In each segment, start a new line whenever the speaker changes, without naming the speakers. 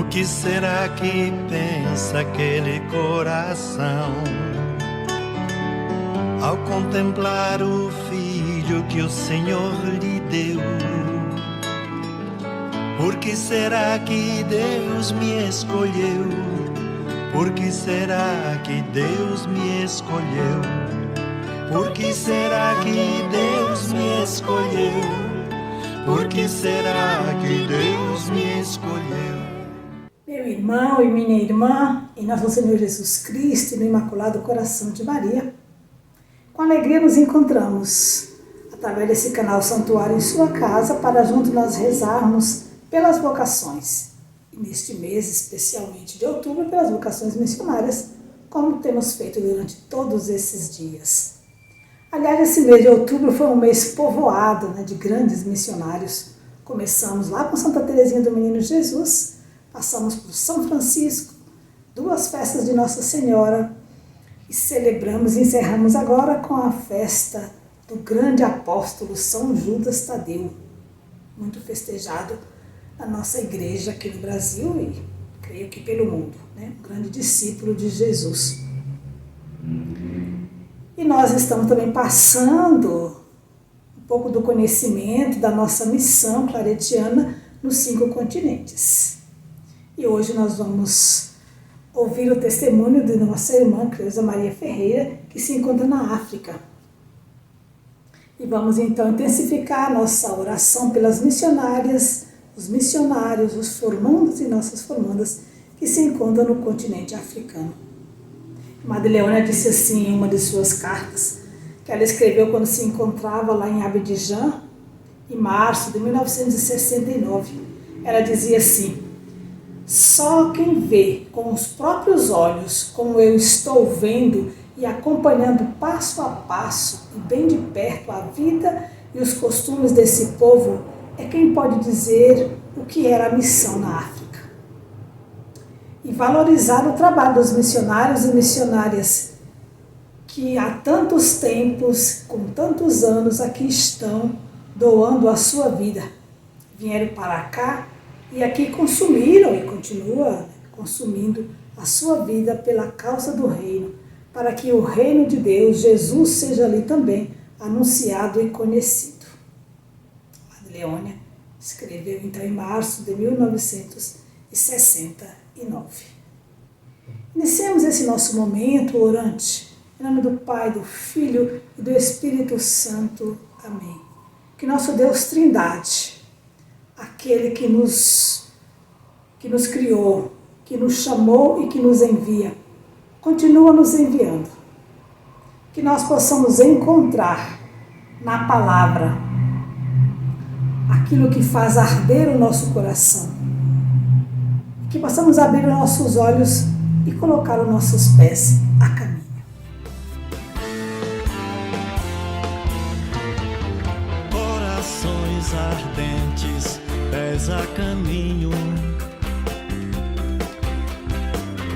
que será que pensa aquele coração ao contemplar o filho que o Senhor lhe deu? Por que será que Deus me escolheu? Por que será que Deus me escolheu? Por que será que Deus me escolheu? Por que será que Deus me escolheu?
Meu irmão e minha irmã, em nosso Senhor Jesus Cristo e no Imaculado Coração de Maria, com alegria nos encontramos através desse canal Santuário em sua casa para juntos nós rezarmos pelas vocações. E neste mês, especialmente de outubro, pelas vocações missionárias, como temos feito durante todos esses dias. Aliás, esse mês de outubro foi um mês povoado de grandes missionários. Começamos lá com Santa Teresinha do Menino Jesus, passamos por São Francisco, 2 festas de Nossa Senhora e celebramos e encerramos agora com a festa do grande apóstolo São Judas Tadeu, muito festejado na nossa igreja aqui no Brasil e creio que pelo mundo, um grande discípulo de Jesus. E nós estamos também passando um pouco do conhecimento da nossa missão claretiana nos 5 continentes. E hoje nós vamos ouvir o testemunho de nossa irmã Cleusa Maria Ferreira, que se encontra na África. E vamos então intensificar a nossa oração pelas missionárias, os missionários, os formandos e nossas formandas que se encontram no continente africano. Madre Leônia disse assim em uma de suas cartas, que ela escreveu quando se encontrava lá em Abidjan, em março de 1969. Ela dizia assim: só quem vê com os próprios olhos, como eu estou vendo e acompanhando passo a passo e bem de perto a vida e os costumes desse povo, é quem pode dizer o que era a missão na África. E valorizar o trabalho dos missionários e missionárias que há tantos tempos, com tantos anos, aqui estão doando a sua vida. Vieram para cá e aqui consumiram e continuam consumindo a sua vida pela causa do reino, para que o reino de Deus, Jesus, seja ali também anunciado e conhecido. Madre Leônia escreveu então em março de 1969. Iniciemos esse nosso momento orante, em nome do Pai, do Filho e do Espírito Santo. Amém. Que nosso Deus Trindade, aquele que nos criou, que nos chamou e que nos envia, continua nos enviando. Que nós possamos encontrar na palavra aquilo que faz arder o nosso coração. Que possamos abrir os nossos olhos e colocar os nossos pés a caminho.
Corações ardentes, pés a caminho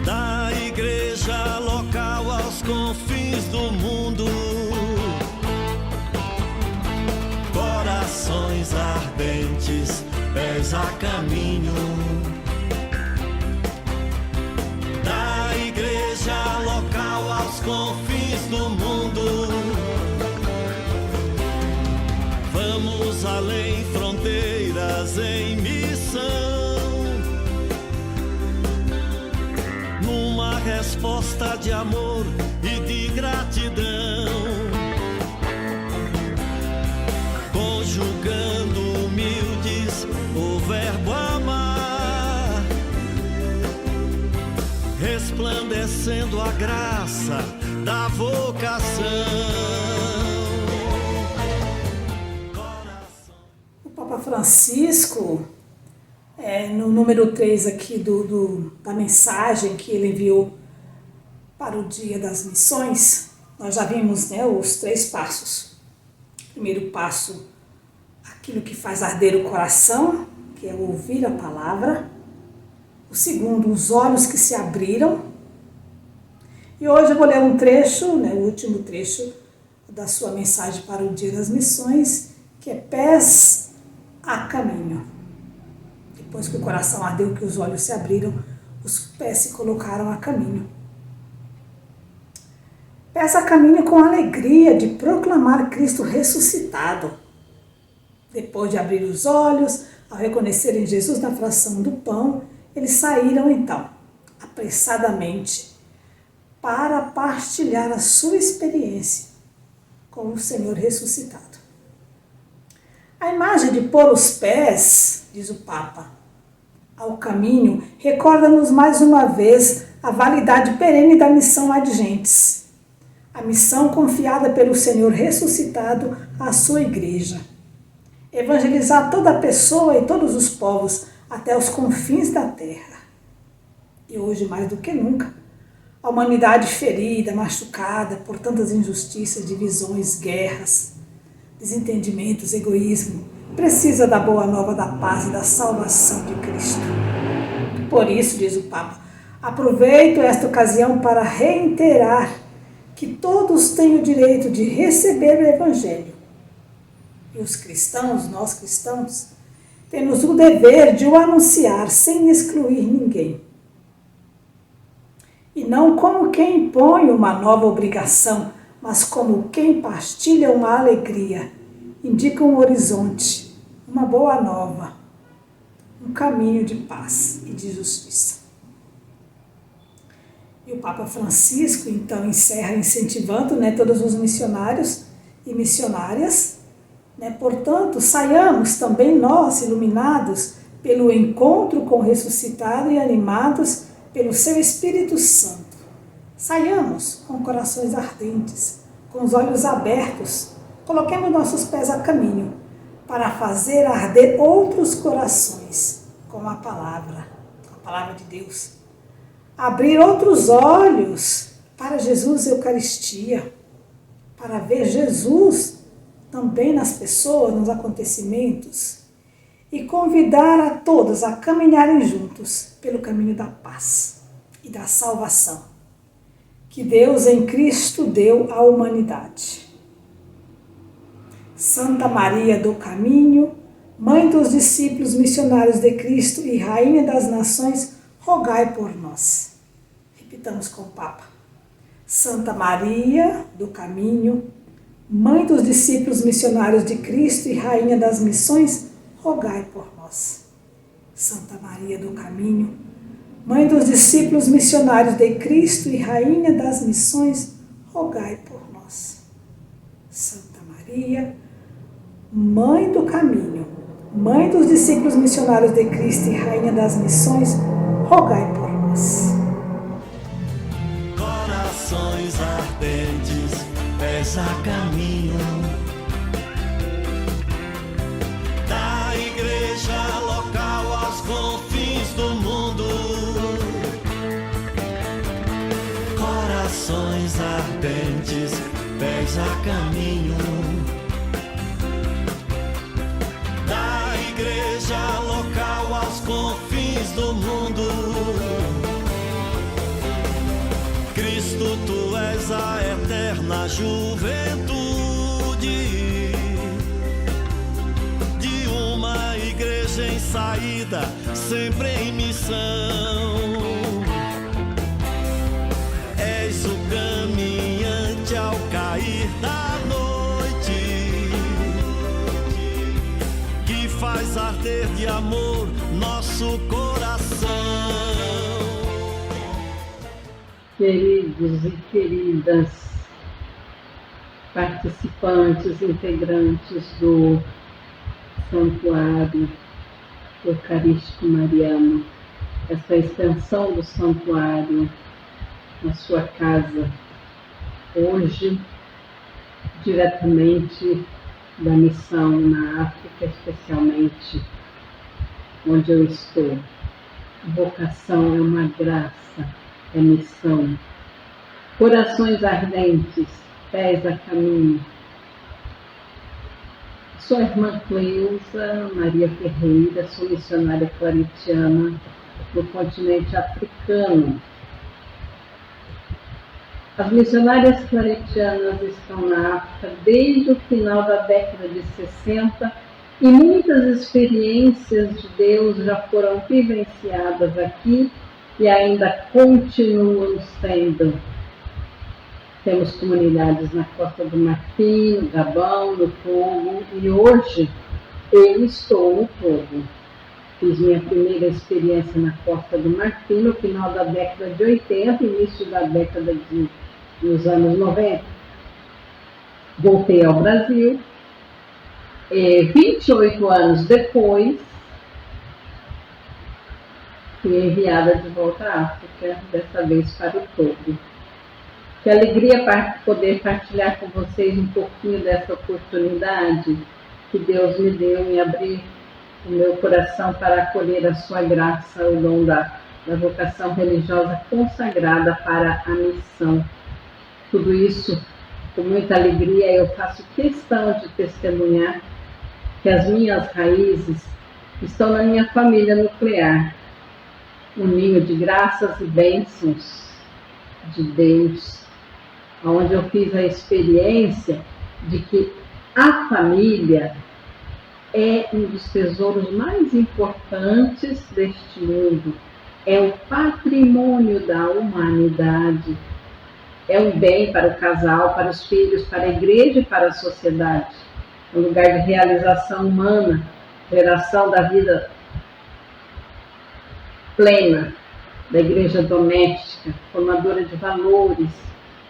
da igreja local aos confins do mundo. Corações ardentes, pés a caminho da igreja local aos confins do mundo. Vamos além fronteiras em missão, numa resposta de amor e de gratidão, conjugando humildes o verbo amar, resplandecendo a graça da vocação.
O Papa Francisco, no número 3 aqui da mensagem que ele enviou para o Dia das Missões, nós já vimos os 3 passos. Primeiro passo, aquilo que faz arder o coração, que é ouvir a palavra. O segundo, os olhos que se abriram. E hoje eu vou ler um trecho, o último trecho da sua mensagem para o Dia das Missões, que é pés a caminho. Depois que o coração ardeu, que os olhos se abriram, os pés se colocaram a caminho. Pés a caminho com alegria de proclamar Cristo ressuscitado. Depois de abrir os olhos, ao reconhecerem Jesus na fração do pão, eles saíram então, apressadamente, para partilhar a sua experiência com o Senhor ressuscitado. A imagem de pôr os pés, diz o Papa, ao caminho, recorda-nos mais uma vez a validade perene da missão ad gentes, a missão confiada pelo Senhor ressuscitado à sua igreja. Evangelizar toda a pessoa e todos os povos até os confins da terra. E hoje, mais do que nunca, a humanidade ferida, machucada por tantas injustiças, divisões, guerras, desentendimentos, egoísmo, precisa da boa nova da paz e da salvação de Cristo. Por isso, diz o Papa, aproveito esta ocasião para reiterar que todos têm o direito de receber o Evangelho. E os cristãos, nós cristãos, temos o dever de o anunciar sem excluir ninguém. E não como quem impõe uma nova obrigação, mas como quem partilha uma alegria, indica um horizonte, uma boa nova, um caminho de paz e de justiça. E o Papa Francisco, então, encerra incentivando todos os missionários e missionárias. Portanto, saiamos também nós, iluminados pelo encontro com o ressuscitado e animados pelo seu Espírito Santo. Saiamos com corações ardentes, com os olhos abertos, coloquemos nossos pés a caminho para fazer arder outros corações com a palavra de Deus. Abrir outros olhos para Jesus e Eucaristia, para ver Jesus também nas pessoas, nos acontecimentos, e convidar a todos a caminharem juntos pelo caminho da paz e da salvação que Deus em Cristo deu à humanidade. Santa Maria do Caminho, Mãe dos discípulos missionários de Cristo e Rainha das Nações, rogai por nós. Repitamos com o Papa. Santa Maria do Caminho, Mãe dos discípulos missionários de Cristo e Rainha das Missões, rogai por nós. Santa Maria do Caminho, Mãe dos discípulos missionários de Cristo e Rainha das Missões, rogai por nós. Santa Maria, Mãe do Caminho, Mãe dos discípulos missionários de Cristo e Rainha das Missões, rogai por nós.
Corações ardentes, pés a caminho da igreja local aos confins do mundo. Corações ardentes, pés a caminho da igreja local aos confins do mundo. Cristo, tu és a eterna juventude de uma igreja em saída, sempre em missão. És o caminhante ao cair da noite, que faz arder de amor nosso coração.
Queridos e queridas participantes, integrantes do Santuário Eucarístico Mariano, essa extensão do santuário na sua casa, hoje, diretamente da missão na África, especialmente onde eu estou. Vocação é uma graça, é missão. Corações ardentes, pés a caminho. Sou a irmã Cleusa Maria Ferreira, sou missionária claretiana no continente africano. As missionárias claretianas estão na África desde o final da década de 60 E muitas experiências de Deus já foram vivenciadas aqui e ainda continuam sendo. Temos comunidades na Costa do Marfim, no Gabão, no Togo, e hoje eu estou no Togo. Fiz minha primeira experiência na Costa do Marfim no final da década de 80, início da década dos anos 90. Voltei ao Brasil. 28 anos depois, fui enviada de volta à África, dessa vez para o Togo. Que alegria poder partilhar com vocês um pouquinho dessa oportunidade que Deus me deu em abrir o meu coração para acolher a sua graça, o dom da vocação religiosa consagrada para a missão. Tudo isso, com muita alegria, eu faço questão de testemunhar que as minhas raízes estão na minha família nuclear, um ninho de graças e bênçãos de Deus, onde eu fiz a experiência de que a família é um dos tesouros mais importantes deste mundo, é o patrimônio da humanidade, é um bem para o casal, para os filhos, para a igreja e para a sociedade, um lugar de realização humana, geração da vida plena, da igreja doméstica, formadora de valores,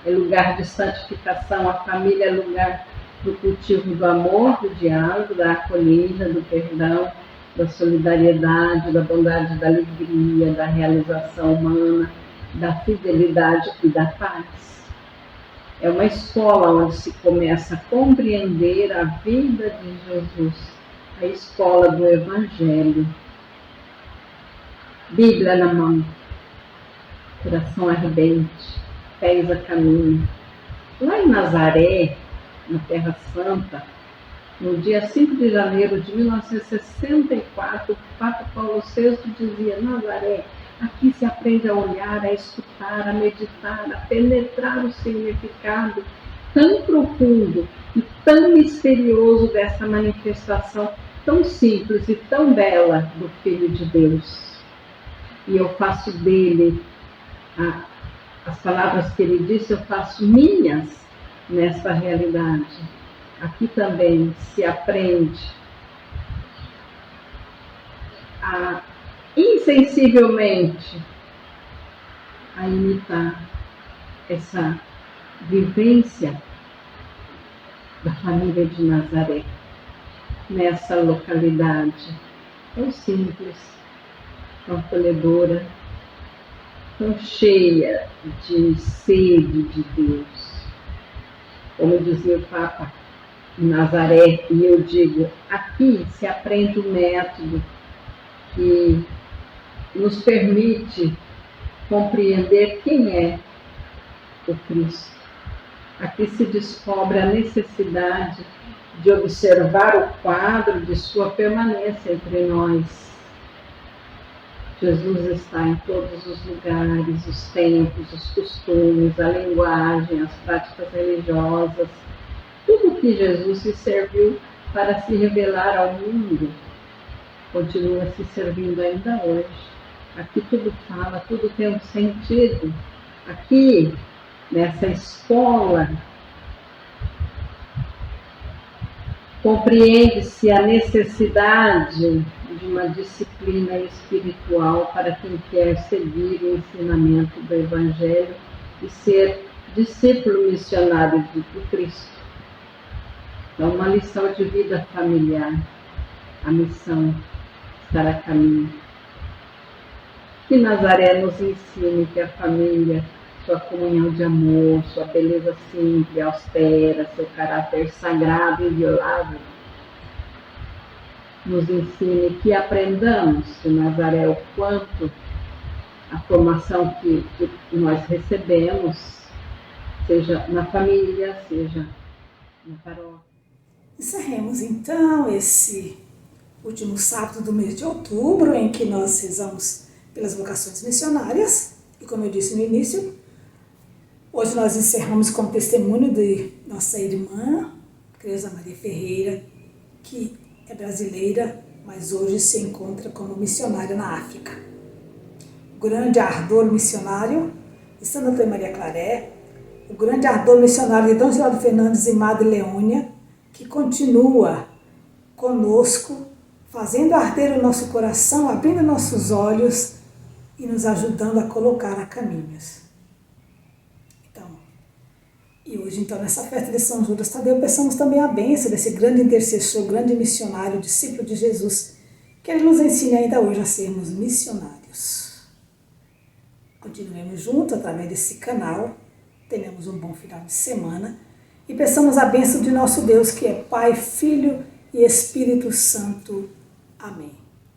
é lugar de santificação, a família é lugar do cultivo do amor, do diálogo, da acolhida, do perdão, da solidariedade, da bondade, da alegria, da realização humana, da fidelidade e da paz. É uma escola onde se começa a compreender a vida de Jesus, a escola do Evangelho. Bíblia na mão, coração ardente, pés a caminho. Lá em Nazaré, na Terra Santa, no dia 5 de janeiro de 1964, o Papa Paulo VI dizia: Nazaré, aqui se aprende a olhar, a escutar, a meditar, a penetrar o significado tão profundo e tão misterioso dessa manifestação tão simples e tão bela do Filho de Deus. E eu faço dele, as palavras que ele disse, eu faço minhas nessa realidade. Aqui também se aprende a insensivelmente a imitar essa vivência da família de Nazaré nessa localidade tão simples, tão acolhedora, tão cheia de sede de Deus. Como dizia o Papa, em Nazaré, e eu digo, aqui se aprende um método que nos permite compreender quem é o Cristo. Aqui se descobre a necessidade de observar o quadro de sua permanência entre nós. Jesus está em todos os lugares, os tempos, os costumes, a linguagem, as práticas religiosas, tudo que Jesus se serviu para se revelar ao mundo, continua se servindo ainda hoje. Aqui tudo fala, tudo tem um sentido. Aqui, nessa escola, compreende-se a necessidade de uma disciplina espiritual para quem quer seguir o ensinamento do Evangelho e ser discípulo missionário do Cristo. Então, uma lição de vida familiar, a missão estar a caminho. Que Nazaré nos ensine que a família, sua comunhão de amor, sua beleza simples, austera, seu caráter sagrado e inviolável, nos ensine que aprendamos de Nazaré o quanto a formação que nós recebemos, seja na família, seja na paróquia.
Encerremos então esse último sábado do mês de outubro, em que nós rezamos pelas vocações missionárias, e como eu disse no início, hoje nós encerramos com o testemunho de nossa irmã, Creuza Maria Ferreira, que é brasileira, mas hoje se encontra como missionária na África. O grande ardor missionário de Santo Antônio Maria Claré, o grande ardor missionário de Dom Geraldo Fernandes e Madre Leônia, que continua conosco, fazendo arder o nosso coração, abrindo nossos olhos e nos ajudando a colocar a caminhos. E hoje, então, nessa festa de São Judas Tadeu, peçamos também a bênção desse grande intercessor, grande missionário, discípulo de Jesus, que ele nos ensine ainda hoje a sermos missionários. Continuemos juntos através desse canal, tenhamos um bom final de semana e peçamos a bênção de nosso Deus, que é Pai, Filho e Espírito Santo. Amém.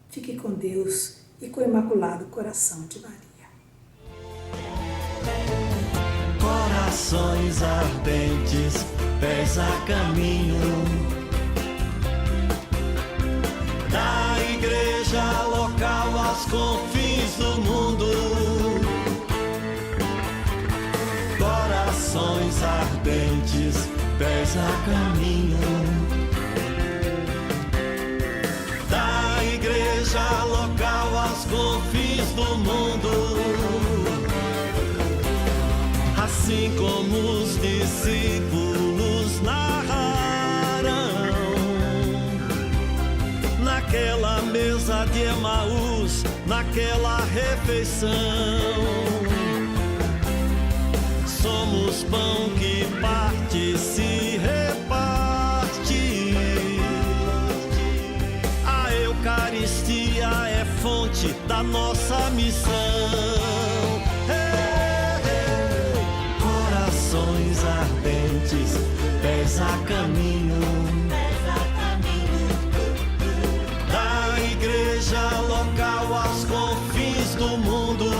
Fique com Deus e com o Imaculado Coração de Maria.
Corações ardentes, pés a caminho da igreja local aos confins do mundo. Corações ardentes, pés a caminho da igreja local aos confins do mundo. Assim como os discípulos narraram naquela mesa de Emaús, naquela refeição. Somos pão que parte, se reparte. A Eucaristia é fonte da nossa missão. Corações ardentes, pés a caminho da igreja local aos confins do mundo.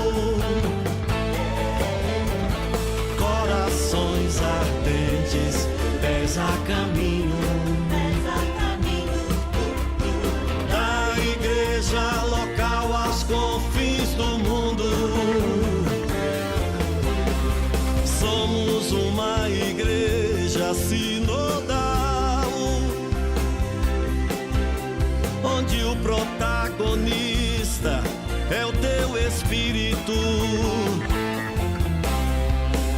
Corações ardentes, pés a caminho da igreja local aos confins do mundo. Somos uma igreja sinodal, onde o protagonista é o teu Espírito.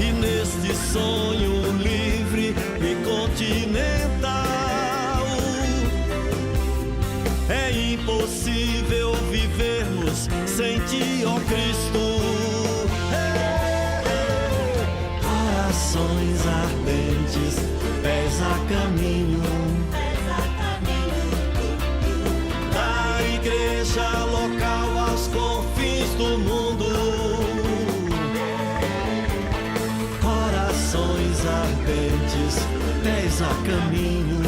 E neste sonho livre e continental, é impossível vivermos sem ti, ó Cristo. Corações ardentes, pés a caminho da igreja local aos confins do mundo. Corações ardentes, pés a caminho